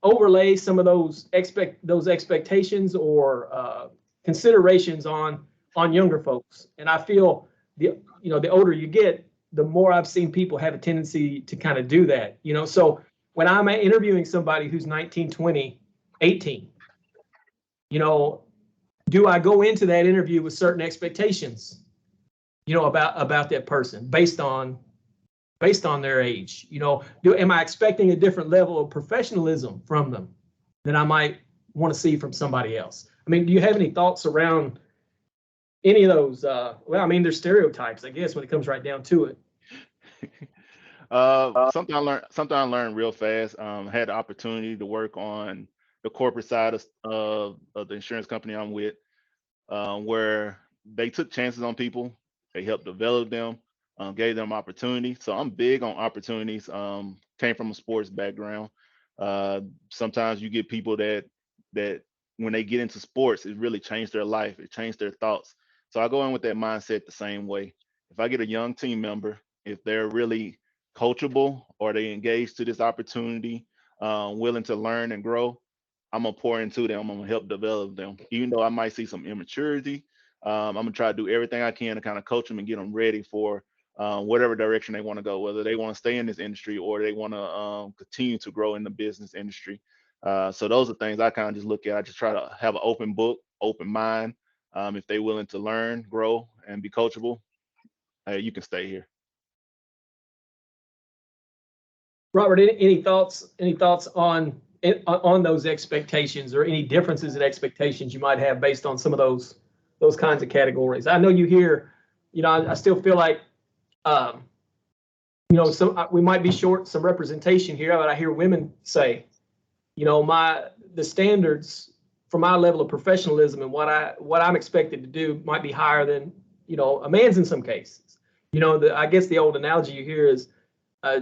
A: overlay some of those expectations or considerations on younger folks. And I feel the older you get, the more I've seen people have a tendency to kind of do that. You know, so when I'm interviewing somebody who's 19, 20, 18, you know, do I go into that interview with certain expectations, you know, about that person based on their age? You know, am I expecting a different level of professionalism from them than I might want to see from somebody else? I mean, do you have any thoughts around any of those? Well, I mean, there's stereotypes, I guess, when it comes right down to it.
B: Something I learned real fast. Had the opportunity to work on the corporate side of the insurance company I'm with, where they took chances on people. They helped develop them, gave them opportunity. So I'm big on opportunities. Came from a sports background. Sometimes you get people that when they get into sports, it really changed their life. It changed their thoughts. So I go in with that mindset the same way. If I get a young team member, if they're really coachable or they engage to this opportunity, willing to learn and grow, I'm gonna pour into them. I'm gonna help develop them. Even though I might see some immaturity, I'm gonna try to do everything I can to kind of coach them and get them ready for whatever direction they want to go, whether they want to stay in this industry or they want to continue to grow in the business industry. So those are things I kind of just look at. I just try to have an open book, open mind. If they're willing to learn, grow, and be coachable, you can stay here.
A: Robert, any thoughts on those expectations or any differences in expectations you might have based on some of those kinds of categories? I know you hear, you know, I still feel like, you know, we might be short some representation here, but I hear women say, you know, the standards for my level of professionalism and what I'm expected to do might be higher than, you know, a man's in some cases. You know, I guess the old analogy you hear is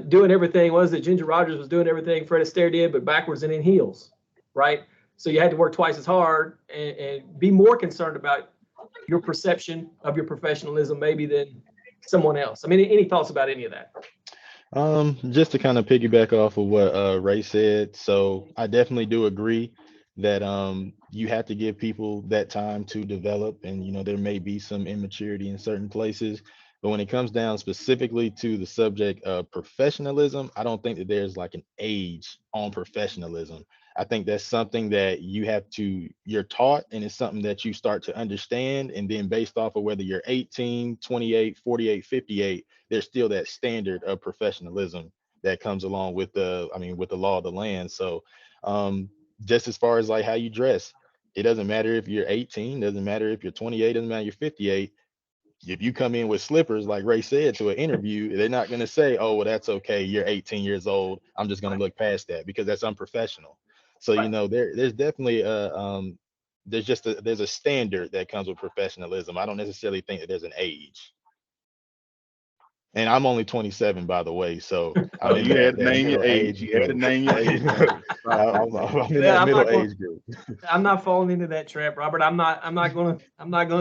A: doing everything. Was it Ginger Rogers was doing everything Fred Astaire did, but backwards and in heels, right? So you had to work twice as hard and be more concerned about your perception of your professionalism maybe than someone else. I mean, any thoughts about any of that?
C: Just to kind of piggyback off of what Ray said, so I definitely do agree that you have to give people that time to develop, and you know there may be some immaturity in certain places, but when it comes down specifically to the subject of professionalism, I don't think that there's like an age on professionalism. I think that's something that you're taught, and it's something that you start to understand, and then based off of whether you're 18, 28, 48, 58, there's still that standard of professionalism that comes along with the law of the land. So just as far as like how you dress, it doesn't matter if you're 18, doesn't matter if you're 28, doesn't matter if you're 58. If you come in with slippers, like Ray said, to an interview, they're not going to say, oh, well, that's okay, you're 18 years old, I'm just going to look past that, because that's unprofessional. So, you know, there's definitely there's a standard that comes with professionalism. I don't necessarily think that there's an age. And I'm only 27, by the way, so I'm in
B: You had to
C: that
B: name your
C: middle
B: age. You had to
C: group.
B: name your age.
C: I'm in that middle age group.
A: I'm not falling into that trap, Robert. I'm not going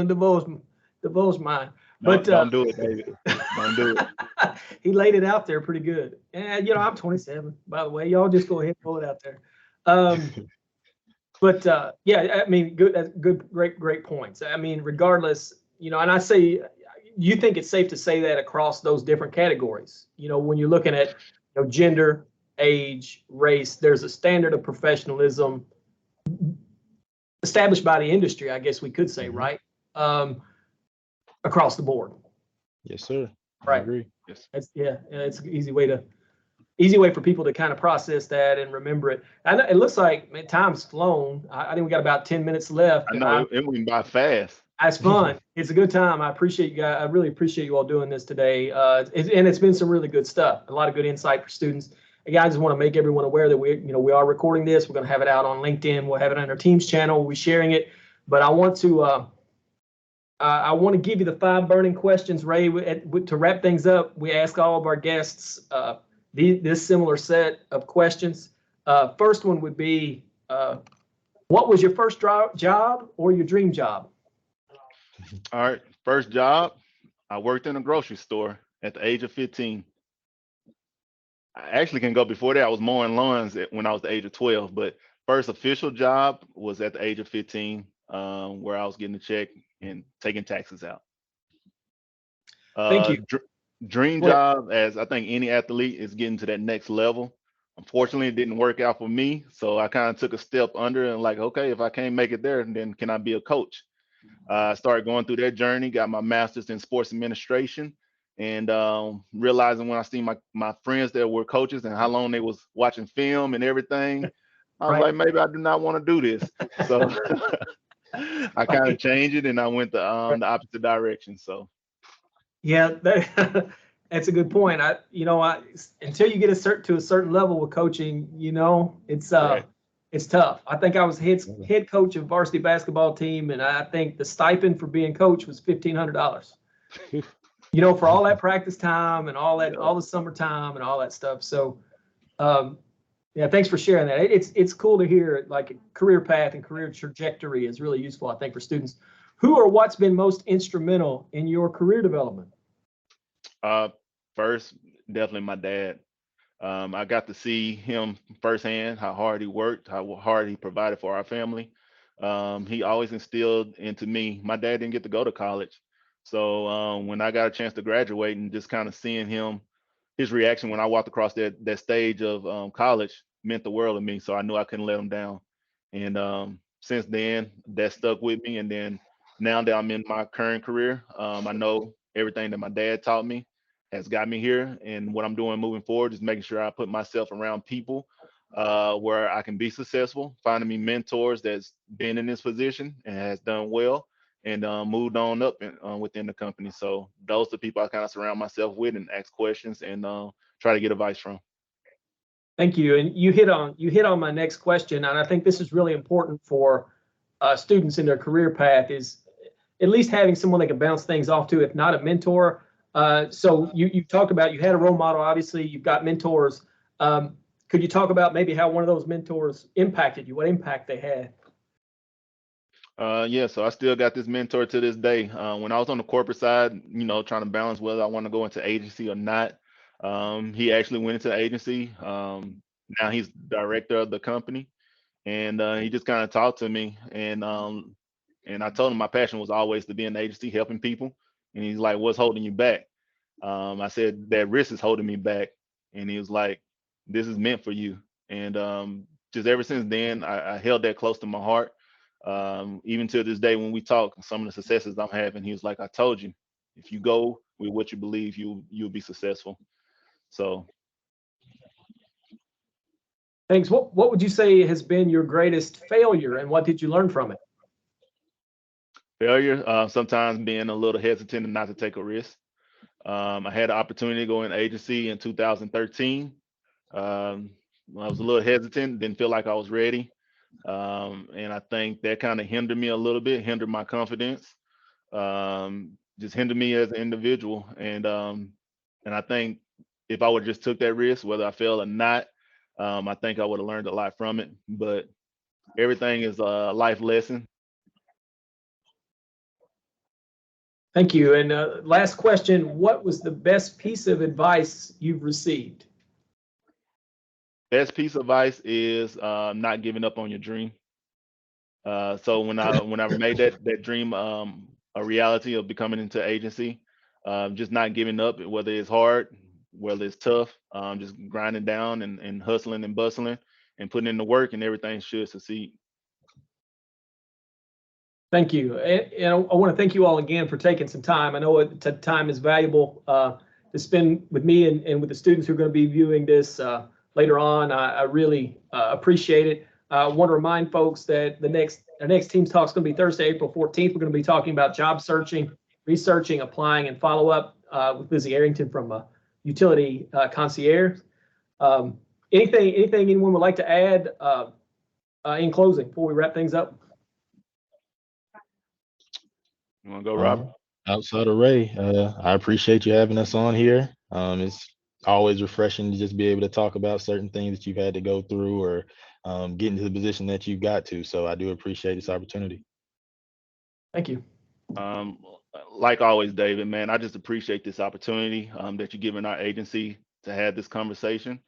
A: to divulge mine. But
B: don't do it, David. Don't do it.
A: He laid it out there pretty good. And you know, I'm 27, by the way. Y'all just go ahead and pull it out there. But yeah, I mean, great points. I mean, regardless, you know, and I say, you think it's safe to say that across those different categories, you know, when you're looking at, you know, gender, age, race, there's a standard of professionalism established by the industry, I guess we could say, right? Across the board.
C: Yes, sir.
A: Right.
C: I agree.
B: Yes.
A: It's an easy way easy way for people to kind of process that and remember it. I know it looks like time's flown. I think we got about 10 minutes left.
B: I know it went by fast.
A: It's fun. It's a good time. I appreciate you guys. I really appreciate you all doing this today. And it's been some really good stuff. A lot of good insight for students. Again, I just want to make everyone aware that we are recording this. We're going to have it out on LinkedIn. We'll have it on our Teams channel. We'll be sharing it. But I want to give you the 5 burning questions, Ray. To wrap things up, we ask all of our guests this similar set of questions. First one would be, what was your first job or your dream job?
B: All right, first job, I worked in a grocery store at the age of 15. I actually can go before that. I was mowing lawns when I was the age of 12, but first official job was at the age of 15, where I was getting a check and taking taxes out.
A: Thank you.
B: Dream job, as I think any athlete, is getting to that next level. Unfortunately, it didn't work out for me, so I kind of took a step under and like, okay, if I can't make it there, then can I be a coach? I started going through that journey, got my master's in sports administration, and realizing when I see my friends that were coaches and how long they was watching film and everything, I was like, maybe I do not want to do this. So I kind of changed it and I went the opposite direction. So
A: yeah, that's a good point. Until you get to a certain level with coaching, it's tough. I think I was head coach of varsity basketball team, and I think the stipend for being coach was $1,500. For all that practice time and all the summertime and all that stuff. So, yeah, thanks for sharing that. It's cool to hear, like, a career path and career trajectory is really useful, I think, for students. Who or what's been most instrumental in your career development?
B: First, definitely my dad. I got to see him firsthand, how hard he worked, how hard he provided for our family. He always instilled into me. My dad didn't get to go to college. So when I got a chance to graduate and just kind of seeing his reaction when I walked across that stage of college meant the world to me. So I knew I couldn't let him down. And since then, that stuck with me. And then now that I'm in my current career, I know everything that my dad taught me has got me here. And what I'm doing moving forward is making sure I put myself around people where I can be successful, finding me mentors that's been in this position and has done well and moved on up within the company. So those are the people I kind of surround myself with and ask questions and try to get advice from.
A: Thank you. And you hit on my next question, and I think this is really important for students in their career path, is at least having someone they can bounce things off to, if not a mentor. So you talked about, you had a role model, obviously you've got mentors. Could you talk about maybe how one of those mentors impacted you, what impact they had?
B: Yeah, so I still got this mentor to this day. When I was on the corporate side, trying to balance whether I want to go into agency or not, he actually went into the agency. Now he's director of the company, and he just kind of talked to me, and I told him my passion was always to be in the agency, helping people. And he's like, "What's holding you back?" I said, "That risk is holding me back." And he was like, "This is meant for you." And just ever since then, I held that close to my heart. Even to this day, when we talk, some of the successes I'm having, he was like, "I told you, if you go with what you believe, you'll be successful." So,
A: thanks. What would you say has been your greatest failure, and what did you learn from it?
B: failure, sometimes being a little hesitant and not to take a risk. I had the opportunity to go in agency in 2013. I was a little hesitant, didn't feel like I was ready. And I think that kind of hindered me a little bit, hindered my confidence, just hindered me as an individual. And I think if I would just took that risk, whether I fail or not, I think I would have learned a lot from it. But everything is a life lesson.
A: Thank you. And last question, what was the best piece of advice you've received?
B: Best piece of advice is not giving up on your dream. So when I made that dream a reality of becoming into agency, just not giving up, whether it's hard, whether it's tough, just grinding down and hustling and bustling and putting in the work, and everything should succeed.
A: Thank you. And I want to thank you all again for taking some time. I know time is valuable. spend with me and with the students who are going to be viewing this later on. I really appreciate it. I want to remind folks that our next Teams Talk is going to be Thursday, April 14th. We're going to be talking about job searching, researching, applying, and follow-up with Lizzie Arrington from Utility Concierge. Anything anyone would like to add in closing before we wrap things up?
B: You want to go, Robert?
C: Outside of Ray, I appreciate you having us on here. It's always refreshing to just be able to talk about certain things that you've had to go through or get into the position that you got to. So I do appreciate this opportunity.
A: Thank you.
B: Like always, David, man, I just appreciate this opportunity that you're giving our agency to have this conversation.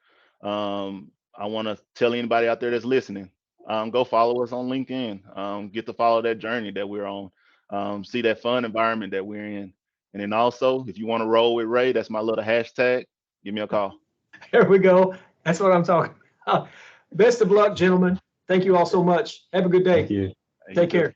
B: I want to tell anybody out there that's listening, go follow us on LinkedIn, get to follow that journey that we're on, see that fun environment that we're in. And then also, if you want to roll with Ray, that's my little hashtag, give me a call.
A: There we go. That's what I'm talking about. Best of luck, gentlemen. Thank you all so much. Have a good day.
C: Thank you.
A: Take care.